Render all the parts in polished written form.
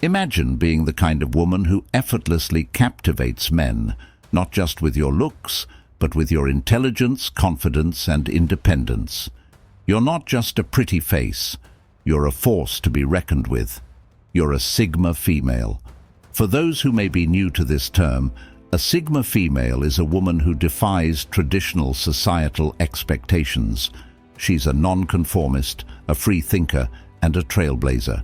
Imagine being the kind of woman who effortlessly captivates men, not just with your looks, but with your intelligence, confidence, and independence. You're not just a pretty face, you're a force to be reckoned with. You're a Sigma female. For those who may be new to this term, a Sigma female is a woman who defies traditional societal expectations. She's a nonconformist, a free thinker, and a trailblazer.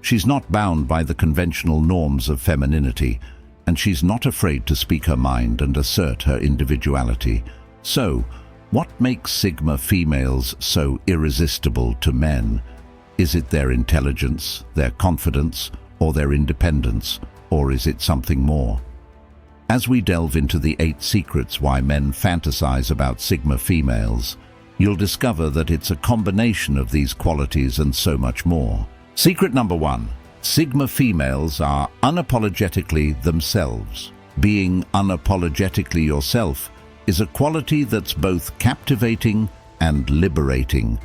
She's not bound by the conventional norms of femininity, and she's not afraid to speak her mind and assert her individuality. So, what makes Sigma females so irresistible to men? Is it their intelligence, their confidence, or their independence, or is it something more? As we delve into the 8 secrets why men fantasize about Sigma females, you'll discover that it's a combination of these qualities and so much more. Secret number 1. Sigma females are unapologetically themselves. Being unapologetically yourself is a quality that's both captivating and liberating.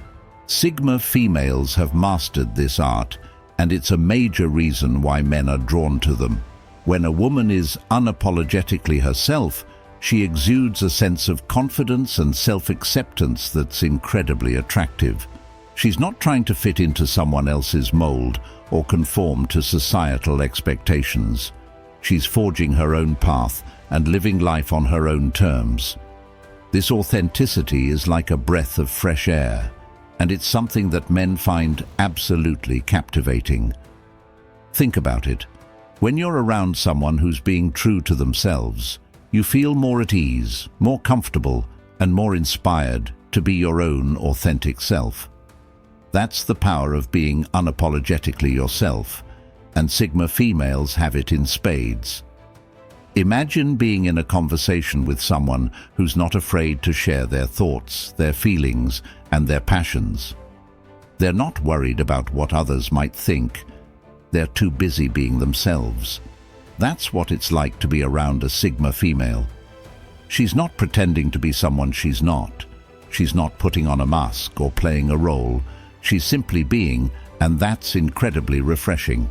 Sigma females have mastered this art, and it's a major reason why men are drawn to them. When a woman is unapologetically herself, she exudes a sense of confidence and self-acceptance that's incredibly attractive. She's not trying to fit into someone else's mold or conform to societal expectations. She's forging her own path and living life on her own terms. This authenticity is like a breath of fresh air, and it's something that men find absolutely captivating. Think about it. When you're around someone who's being true to themselves, you feel more at ease, more comfortable, and more inspired to be your own authentic self. That's the power of being unapologetically yourself, and Sigma females have it in spades. Imagine being in a conversation with someone who's not afraid to share their thoughts, their feelings, and their passions. They're not worried about what others might think. They're too busy being themselves. That's what it's like to be around a Sigma female. She's not pretending to be someone she's not. She's not putting on a mask or playing a role. She's simply being, and that's incredibly refreshing.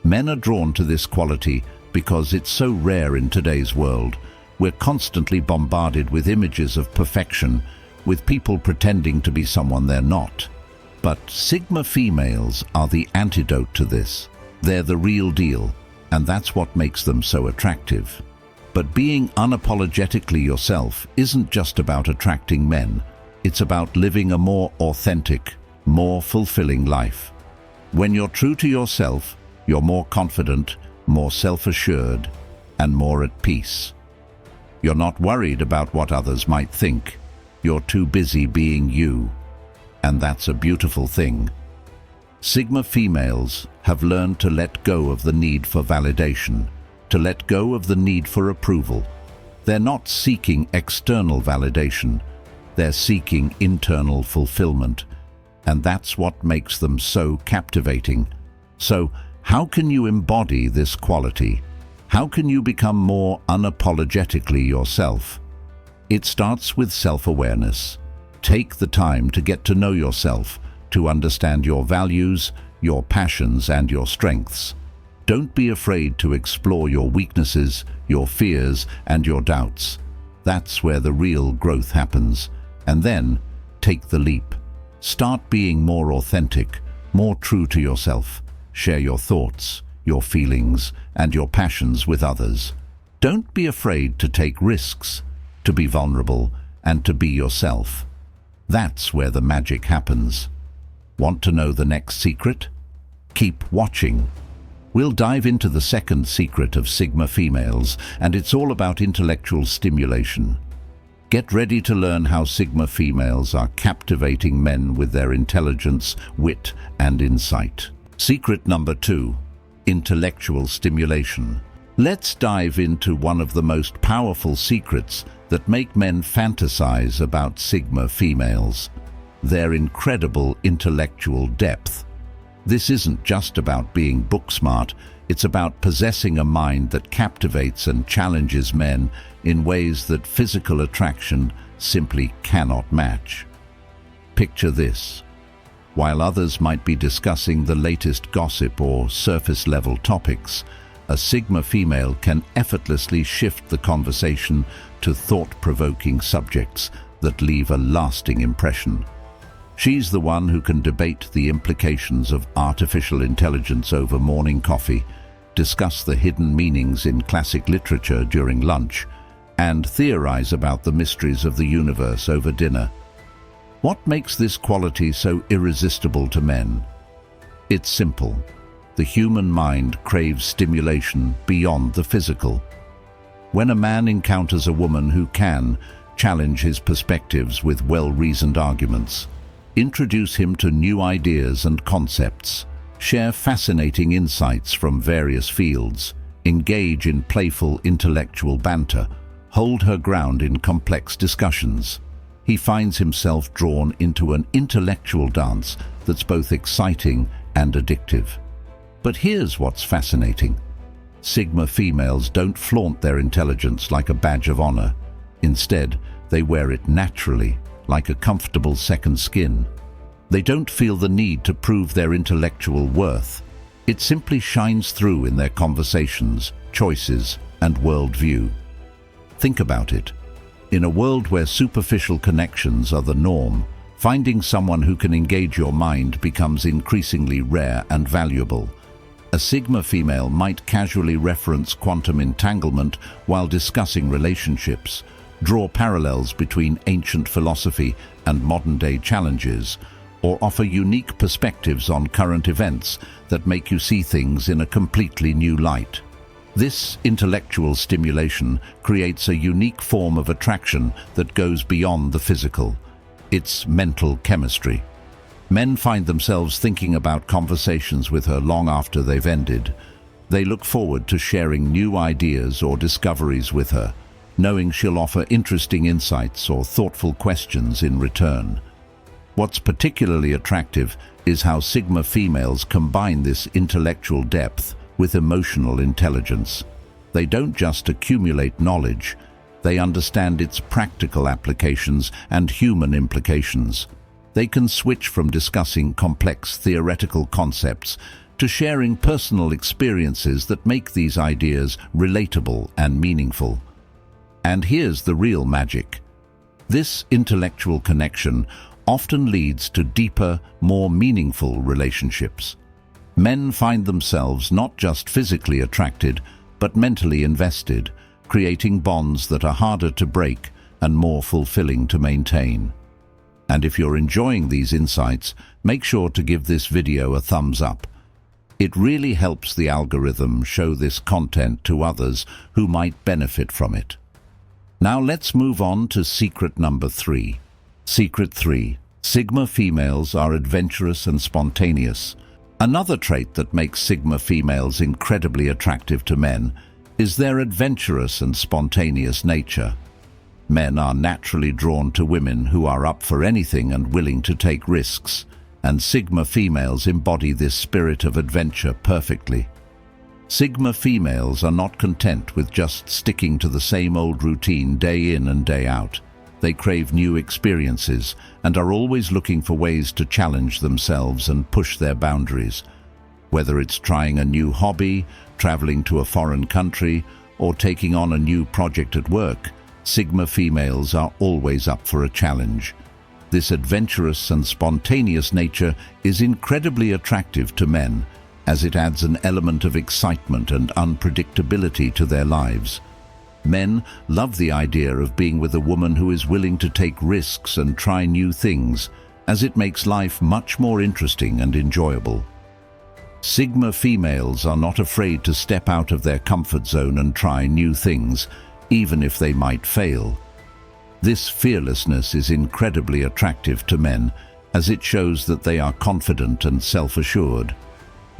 Men are drawn to this quality because it's so rare in today's world. We're constantly bombarded with images of perfection, with people pretending to be someone they're not. But Sigma females are the antidote to this. They're the real deal, and that's what makes them so attractive. But being unapologetically yourself isn't just about attracting men. It's about living a more authentic, more fulfilling life. When you're true to yourself, you're more confident, more self-assured, and more at peace. You're not worried about what others might think. You're too busy being you. And that's a beautiful thing. Sigma females have learned to let go of the need for validation, to let go of the need for approval. They're not seeking external validation. They're seeking internal fulfillment. And that's what makes them so captivating. So, how can you embody this quality? How can you become more unapologetically yourself? It starts with self-awareness. Take the time to get to know yourself, to understand your values, your passions, and your strengths. Don't be afraid to explore your weaknesses, your fears, and your doubts. That's where the real growth happens. And then, take the leap. Start being more authentic, more true to yourself. Share your thoughts, your feelings, and your passions with others. Don't be afraid to take risks, to be vulnerable, and to be yourself. That's where the magic happens. Want to know the next secret? Keep watching. We'll dive into the second secret of Sigma females, and it's all about intellectual stimulation. Get ready to learn how Sigma females are captivating men with their intelligence, wit, and insight. Secret number 2, intellectual stimulation. Let's dive into one of the most powerful secrets that make men fantasize about Sigma females: their incredible intellectual depth. This isn't just about being book smart, it's about possessing a mind that captivates and challenges men in ways that physical attraction simply cannot match. Picture this. While others might be discussing the latest gossip or surface-level topics, a Sigma female can effortlessly shift the conversation to thought-provoking subjects that leave a lasting impression. She's the one who can debate the implications of artificial intelligence over morning coffee, discuss the hidden meanings in classic literature during lunch, and theorize about the mysteries of the universe over dinner. What makes this quality so irresistible to men? It's simple. The human mind craves stimulation beyond the physical. When a man encounters a woman who can challenge his perspectives with well-reasoned arguments, introduce him to new ideas and concepts, share fascinating insights from various fields, engage in playful intellectual banter, hold her ground in complex discussions, he finds himself drawn into an intellectual dance that's both exciting and addictive. But here's what's fascinating. Sigma females don't flaunt their intelligence like a badge of honor. Instead, they wear it naturally, like a comfortable second skin. They don't feel the need to prove their intellectual worth. It simply shines through in their conversations, choices, and worldview. Think about it. In a world where superficial connections are the norm, finding someone who can engage your mind becomes increasingly rare and valuable. A Sigma female might casually reference quantum entanglement while discussing relationships, draw parallels between ancient philosophy and modern-day challenges, or offer unique perspectives on current events that make you see things in a completely new light. This intellectual stimulation creates a unique form of attraction that goes beyond the physical. It's mental chemistry. Men find themselves thinking about conversations with her long after they've ended. They look forward to sharing new ideas or discoveries with her, knowing she'll offer interesting insights or thoughtful questions in return. What's particularly attractive is how Sigma females combine this intellectual depth with emotional intelligence. They don't just accumulate knowledge, they understand its practical applications and human implications. They can switch from discussing complex theoretical concepts to sharing personal experiences that make these ideas relatable and meaningful. And here's the real magic. This intellectual connection often leads to deeper, more meaningful relationships. Men find themselves not just physically attracted, but mentally invested, creating bonds that are harder to break and more fulfilling to maintain. And if you're enjoying these insights, make sure to give this video a thumbs up. It really helps the algorithm show this content to others who might benefit from it. Now let's move on to secret number 3. Secret 3. Sigma females are adventurous and spontaneous. Another trait that makes Sigma females incredibly attractive to men is their adventurous and spontaneous nature. Men are naturally drawn to women who are up for anything and willing to take risks, and Sigma females embody this spirit of adventure perfectly. Sigma females are not content with just sticking to the same old routine day in and day out. They crave new experiences and are always looking for ways to challenge themselves and push their boundaries. Whether it's trying a new hobby, traveling to a foreign country, or taking on a new project at work, Sigma females are always up for a challenge. This adventurous and spontaneous nature is incredibly attractive to men, as it adds an element of excitement and unpredictability to their lives. Men love the idea of being with a woman who is willing to take risks and try new things, as it makes life much more interesting and enjoyable. Sigma females are not afraid to step out of their comfort zone and try new things, even if they might fail. This fearlessness is incredibly attractive to men, as it shows that they are confident and self-assured.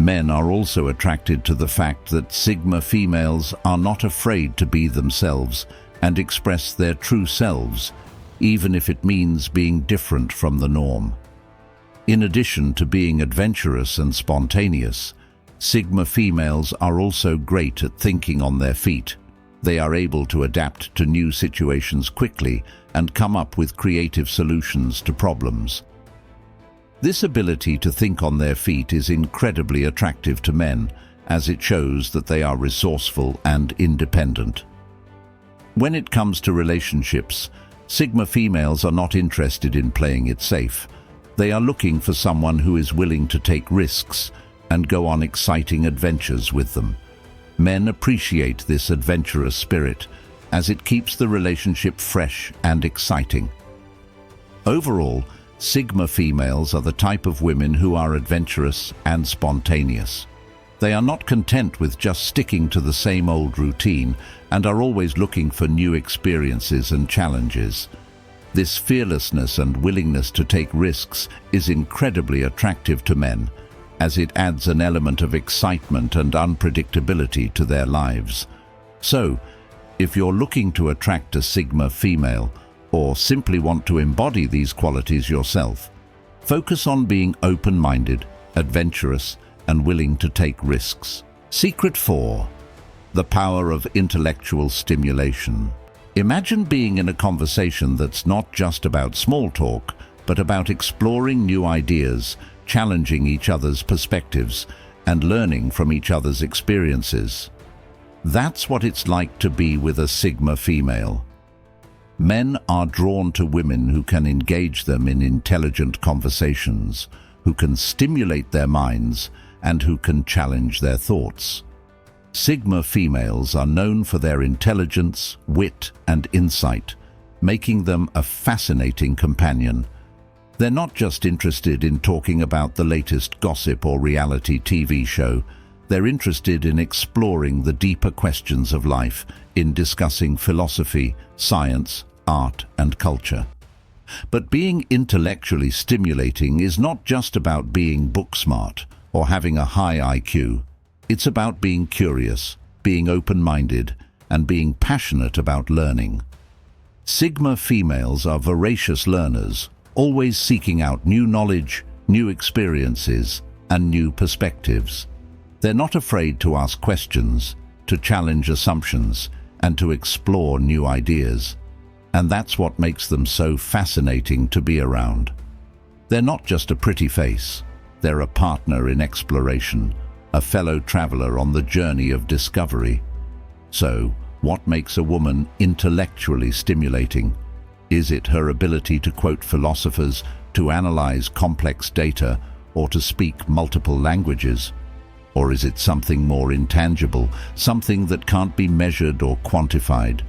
Men are also attracted to the fact that Sigma females are not afraid to be themselves and express their true selves, even if it means being different from the norm. In addition to being adventurous and spontaneous, Sigma females are also great at thinking on their feet. They are able to adapt to new situations quickly and come up with creative solutions to problems. This ability to think on their feet is incredibly attractive to men, as it shows that they are resourceful and independent. When it comes to relationships, Sigma females are not interested in playing it safe. They are looking for someone who is willing to take risks and go on exciting adventures with them. Men appreciate this adventurous spirit, as it keeps the relationship fresh and exciting. Overall, Sigma females are the type of women who are adventurous and spontaneous. They are not content with just sticking to the same old routine and are always looking for new experiences and challenges. This fearlessness and willingness to take risks is incredibly attractive to men, as it adds an element of excitement and unpredictability to their lives. So, if you're looking to attract a Sigma female, or simply want to embody these qualities yourself, focus on being open-minded, adventurous, and willing to take risks. Secret 4. The power of intellectual stimulation. Imagine being in a conversation that's not just about small talk, but about exploring new ideas, challenging each other's perspectives, and learning from each other's experiences. That's what it's like to be with a Sigma female. Men are drawn to women who can engage them in intelligent conversations, who can stimulate their minds, and who can challenge their thoughts. Sigma females are known for their intelligence, wit, and insight, making them a fascinating companion. They're not just interested in talking about the latest gossip or reality TV show. They're interested in exploring the deeper questions of life, in discussing philosophy, science, art, and culture. But being intellectually stimulating is not just about being book smart or having a high IQ. It's about being curious, being open-minded, and being passionate about learning. Sigma females are voracious learners, always seeking out new knowledge, new experiences, and new perspectives. They're not afraid to ask questions, to challenge assumptions, and to explore new ideas. And that's what makes them so fascinating to be around. They're not just a pretty face. They're a partner in exploration, a fellow traveler on the journey of discovery. So, what makes a woman intellectually stimulating? Is it her ability to quote philosophers, to analyze complex data, or to speak multiple languages? Or is it something more intangible, something that can't be measured or quantified?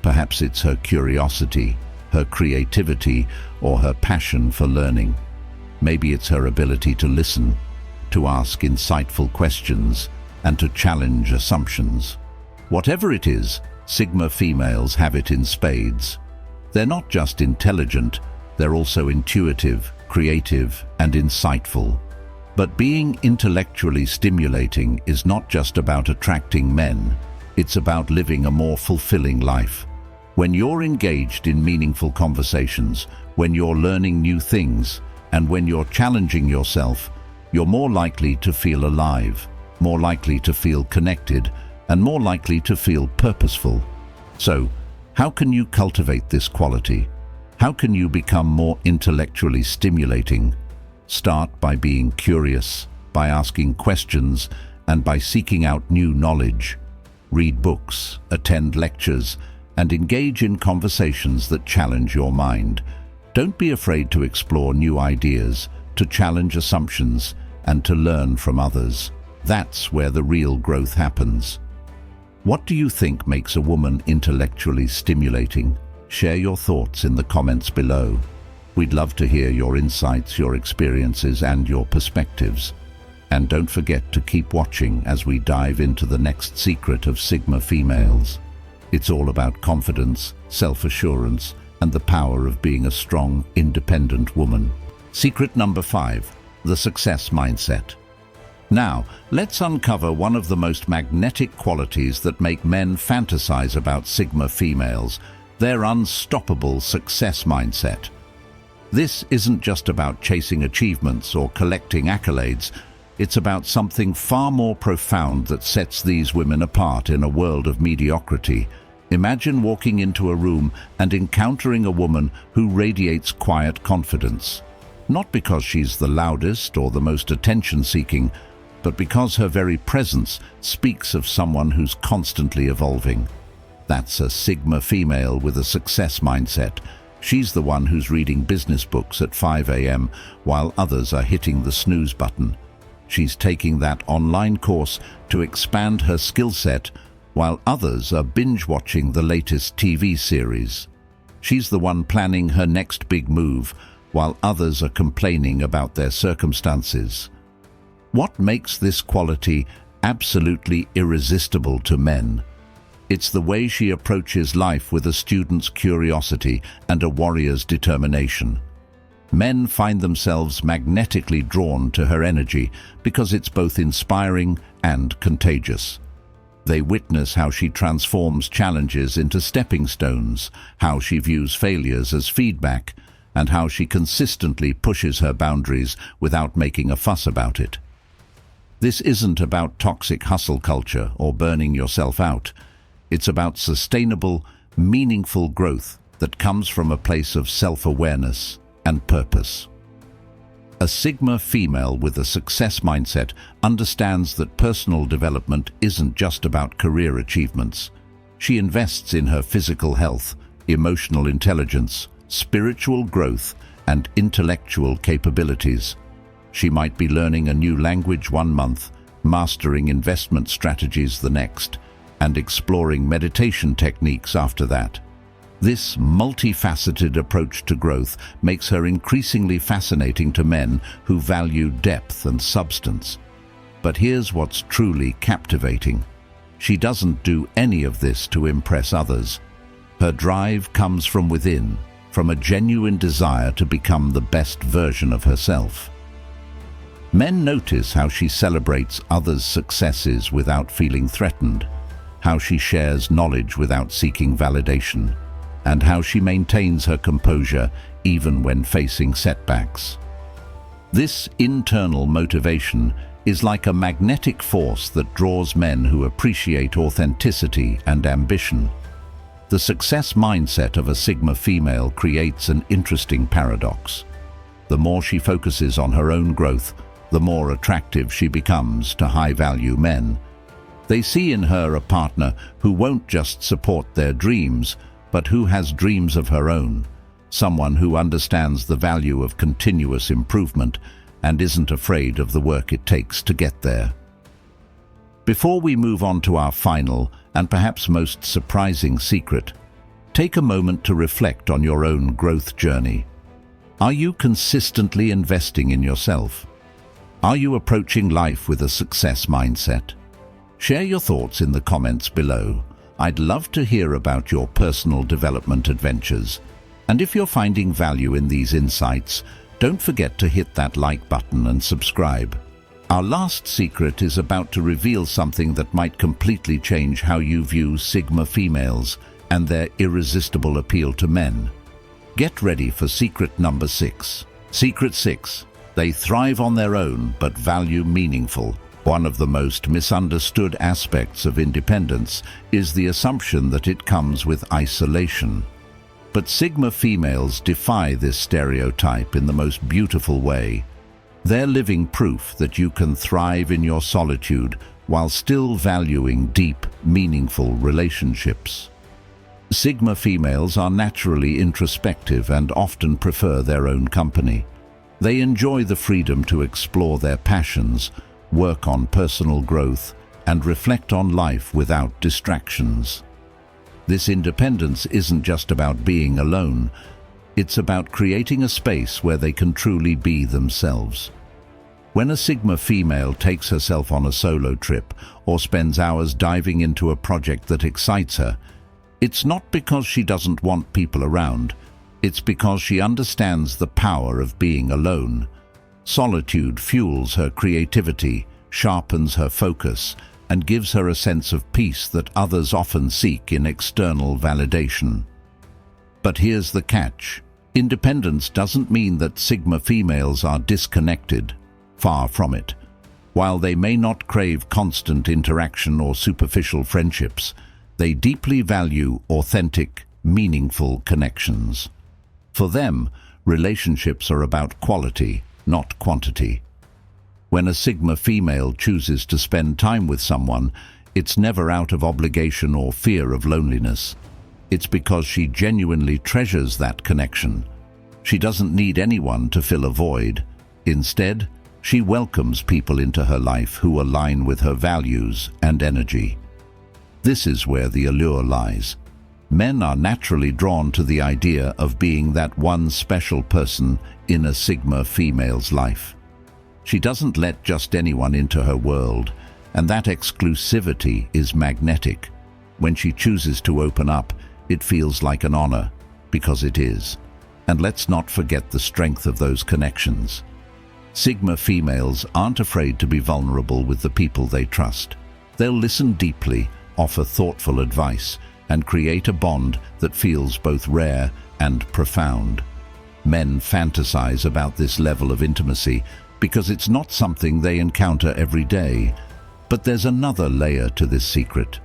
Perhaps it's her curiosity, her creativity, or her passion for learning. Maybe it's her ability to listen, to ask insightful questions, and to challenge assumptions. Whatever it is, Sigma females have it in spades. They're not just intelligent, they're also intuitive, creative, and insightful. But being intellectually stimulating is not just about attracting men, it's about living a more fulfilling life. When you're engaged in meaningful conversations, when you're learning new things, and when you're challenging yourself, you're more likely to feel alive, more likely to feel connected, and more likely to feel purposeful. So, how can you cultivate this quality? How can you become more intellectually stimulating? Start by being curious, by asking questions, and by seeking out new knowledge. Read books, attend lectures, and engage in conversations that challenge your mind. Don't be afraid to explore new ideas, to challenge assumptions, and to learn from others. That's where the real growth happens. What do you think makes a woman intellectually stimulating? Share your thoughts in the comments below. We'd love to hear your insights, your experiences, and your perspectives. And don't forget to keep watching as we dive into the next secret of Sigma females. It's all about confidence, self-assurance, and the power of being a strong, independent woman. Secret number 5, the success mindset. Now, let's uncover one of the most magnetic qualities that make men fantasize about Sigma females, their unstoppable success mindset. This isn't just about chasing achievements or collecting accolades. It's about something far more profound that sets these women apart in a world of mediocrity. Imagine walking into a room and encountering a woman who radiates quiet confidence. Not because she's the loudest or the most attention-seeking, but because her very presence speaks of someone who's constantly evolving. That's a Sigma female with a success mindset. She's the one who's reading business books at 5 a.m. while others are hitting the snooze button. She's taking that online course to expand her skill set while others are binge-watching the latest TV series. She's the one planning her next big move while others are complaining about their circumstances. What makes this quality absolutely irresistible to men? It's the way she approaches life with a student's curiosity and a warrior's determination. Men find themselves magnetically drawn to her energy because it's both inspiring and contagious. They witness how she transforms challenges into stepping stones, how she views failures as feedback, and how she consistently pushes her boundaries without making a fuss about it. This isn't about toxic hustle culture or burning yourself out. It's about sustainable, meaningful growth that comes from a place of self-awareness and purpose. A Sigma female with a success mindset understands that personal development isn't just about career achievements. She invests in her physical health, emotional intelligence, spiritual growth, and intellectual capabilities. She might be learning a new language one month, mastering investment strategies the next, and exploring meditation techniques after that. This multifaceted approach to growth makes her increasingly fascinating to men who value depth and substance. But here's what's truly captivating. She doesn't do any of this to impress others. Her drive comes from within, from a genuine desire to become the best version of herself. Men notice how she celebrates others' successes without feeling threatened, how she shares knowledge without seeking validation, and how she maintains her composure even when facing setbacks. This internal motivation is like a magnetic force that draws men who appreciate authenticity and ambition. The success mindset of a Sigma female creates an interesting paradox. The more she focuses on her own growth, the more attractive she becomes to high-value men. They see in her a partner who won't just support their dreams, but who has dreams of her own, someone who understands the value of continuous improvement and isn't afraid of the work it takes to get there. Before we move on to our final and perhaps most surprising secret, take a moment to reflect on your own growth journey. Are you consistently investing in yourself? Are you approaching life with a success mindset? Share your thoughts in the comments below. I'd love to hear about your personal development adventures. And if you're finding value in these insights, don't forget to hit that like button and subscribe. Our last secret is about to reveal something that might completely change how you view Sigma females and their irresistible appeal to men. Get ready for secret number 6. Secret 6. They thrive on their own but value meaningful. One of the most misunderstood aspects of independence is the assumption that it comes with isolation. But Sigma females defy this stereotype in the most beautiful way. They're living proof that you can thrive in your solitude while still valuing deep, meaningful relationships. Sigma females are naturally introspective and often prefer their own company. They enjoy the freedom to explore their passions, work on personal growth, and reflect on life without distractions. This independence isn't just about being alone. It's about creating a space where they can truly be themselves. When a Sigma female takes herself on a solo trip or spends hours diving into a project that excites her, it's not because she doesn't want people around. It's because she understands the power of being alone. Solitude fuels her creativity, sharpens her focus, and gives her a sense of peace that others often seek in external validation. But here's the catch. Independence doesn't mean that Sigma females are disconnected. Far from it. While they may not crave constant interaction or superficial friendships, they deeply value authentic, meaningful connections. For them, Relationships are about quality, not quantity. When a Sigma female chooses to spend time with someone, it's never out of obligation or fear of loneliness. It's because she genuinely treasures that connection. She doesn't need anyone to fill a void. Instead, she welcomes people into her life who align with her values and energy. This is where the allure lies. Men are naturally drawn to the idea of being that one special person in a Sigma female's life. She doesn't let just anyone into her world, and that exclusivity is magnetic. When she chooses to open up, it feels like an honor, because it is. And let's not forget the strength of those connections. Sigma females aren't afraid to be vulnerable with the people they trust. They'll listen deeply, offer thoughtful advice, and create a bond that feels both rare and profound. Men fantasize about this level of intimacy because it's not something they encounter every day. But there's another layer to this secret.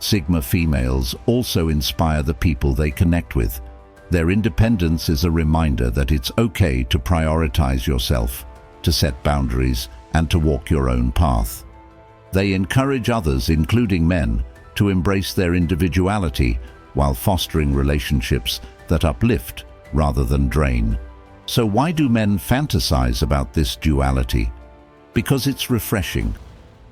Sigma females also inspire the people they connect with. Their independence is a reminder that it's okay to prioritize yourself, to set boundaries, and to walk your own path. They encourage others, including men, to embrace their individuality while fostering relationships that uplift rather than drain. So why do men fantasize about this duality? Because it's refreshing.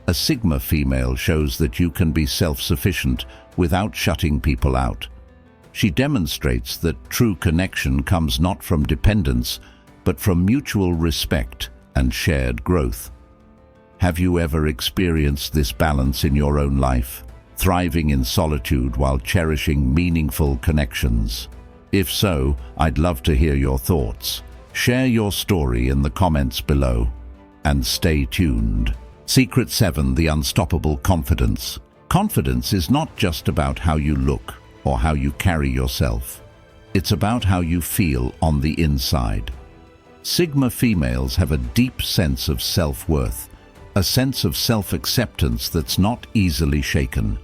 A Sigma female shows that you can be self-sufficient without shutting people out. She demonstrates that true connection comes not from dependence, but from mutual respect and shared growth. Have you ever experienced this balance in your own life, thriving in solitude while cherishing meaningful connections? If so, I'd love to hear your thoughts. Share your story in the comments below. And stay tuned. Secret 7: The Unstoppable Confidence. Confidence is not just about how you look or how you carry yourself. It's about how you feel on the inside. Sigma females have a deep sense of self-worth, a sense of self-acceptance that's not easily shaken.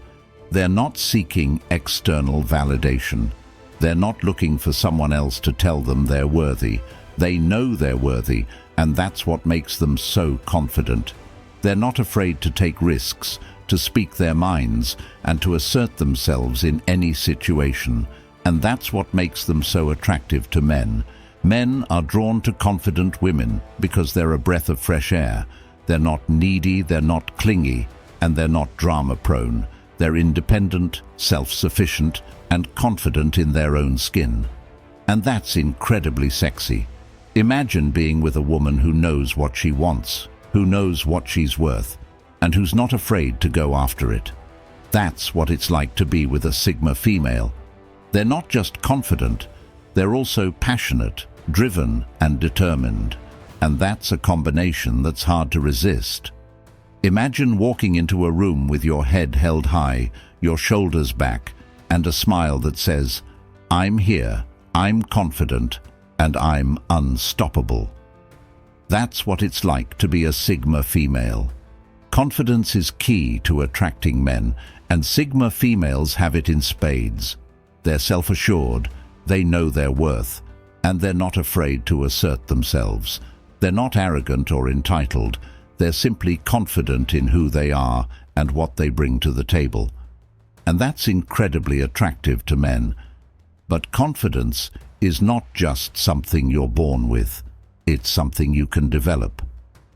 They're not seeking external validation. They're not looking for someone else to tell them they're worthy. They know they're worthy, and that's what makes them so confident. They're not afraid to take risks, to speak their minds, and to assert themselves in any situation. And that's what makes them so attractive to men. Men are drawn to confident women because they're a breath of fresh air. They're not needy, they're not clingy, and they're not drama-prone. They're independent, self-sufficient, and confident in their own skin. And that's incredibly sexy. Imagine being with a woman who knows what she wants, who knows what she's worth, and who's not afraid to go after it. That's what it's like to be with a Sigma female. They're not just confident, they're also passionate, driven, and determined. And that's a combination that's hard to resist. Imagine walking into a room with your head held high, your shoulders back, and a smile that says, "I'm here, I'm confident, and I'm unstoppable." That's what it's like to be a Sigma female. Confidence is key to attracting men, and Sigma females have it in spades. They're self-assured, they know their worth, and they're not afraid to assert themselves. They're not arrogant or entitled. They're simply confident in who they are and what they bring to the table. And that's incredibly attractive to men. But confidence is not just something you're born with. It's something you can develop.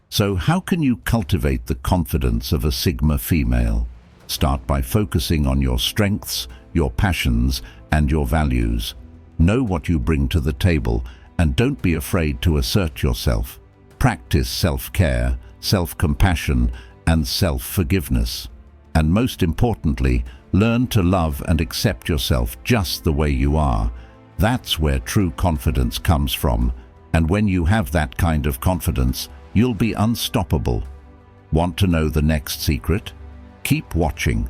So how can you cultivate the confidence of a Sigma female? Start by focusing on your strengths, your passions, and your values. Know what you bring to the table, and don't be afraid to assert yourself. Practice self-care, self-compassion, and self-forgiveness. And most importantly, learn to love and accept yourself just the way you are. That's where true confidence comes from. And when you have that kind of confidence, you'll be unstoppable. Want to know the next secret? Keep watching.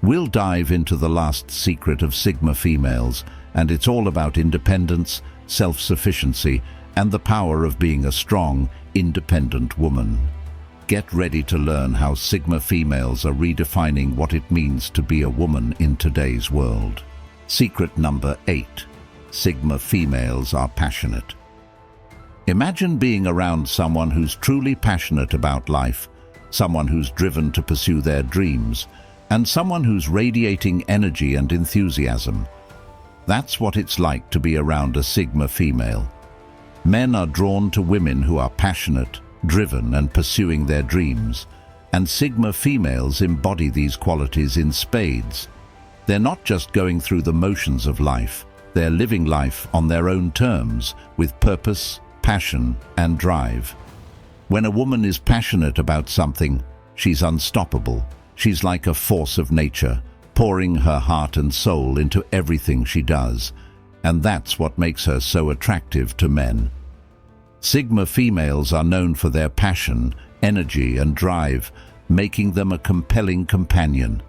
We'll dive into the last secret of Sigma females, and it's all about independence, self-sufficiency, and the power of being a strong, independent woman. Get ready to learn how Sigma females are redefining what it means to be a woman in today's world. Secret number 8. Sigma females are passionate. Imagine being around someone who's truly passionate about life, someone who's driven to pursue their dreams, and someone who's radiating energy and enthusiasm. That's what it's like to be around a Sigma female. Men are drawn to women who are passionate, driven, and pursuing their dreams, and Sigma females embody these qualities in spades. They're not just going through the motions of life, they're living life on their own terms, with purpose, passion, and drive. When a woman is passionate about something, she's unstoppable. She's like a force of nature, pouring her heart and soul into everything she does, and that's what makes her so attractive to men. Sigma females are known for their passion, energy, and drive, making them a compelling companion.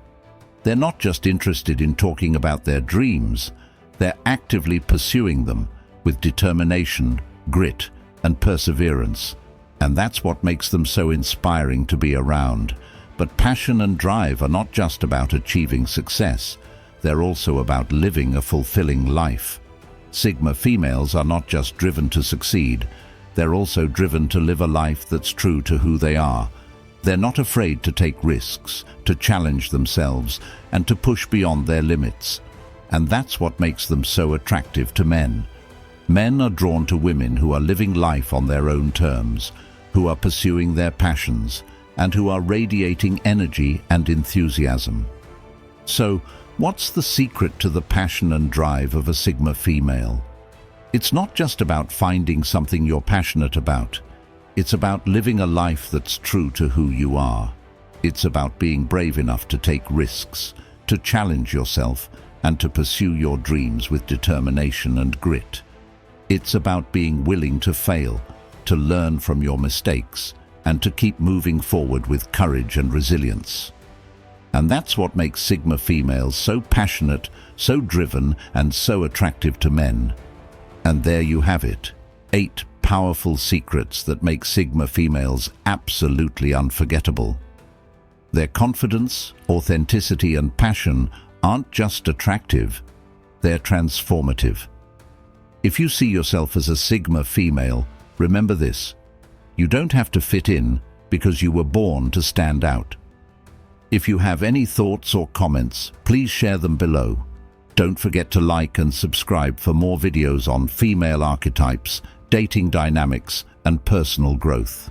They're not just interested in talking about their dreams, they're actively pursuing them with determination, grit, and perseverance. And that's what makes them so inspiring to be around. But passion and drive are not just about achieving success, they're also about living a fulfilling life. Sigma females are not just driven to succeed, they're also driven to live a life that's true to who they are. They're not afraid to take risks, to challenge themselves, and to push beyond their limits. And that's what makes them so attractive to men. Men are drawn to women who are living life on their own terms, who are pursuing their passions, and who are radiating energy and enthusiasm. So, what's the secret to the passion and drive of a Sigma female? It's not just about finding something you're passionate about. It's about living a life that's true to who you are. It's about being brave enough to take risks, to challenge yourself, and to pursue your dreams with determination and grit. It's about being willing to fail, to learn from your mistakes, and to keep moving forward with courage and resilience. And that's what makes Sigma females so passionate, so driven, and so attractive to men. And there you have it, 8 powerful secrets that make Sigma females absolutely unforgettable. Their confidence, authenticity, and passion aren't just attractive, they're transformative. If you see yourself as a Sigma female, remember this: you don't have to fit in because you were born to stand out. If you have any thoughts or comments, please share them below. Don't forget to like and subscribe for more videos on female archetypes, dating dynamics, and personal growth.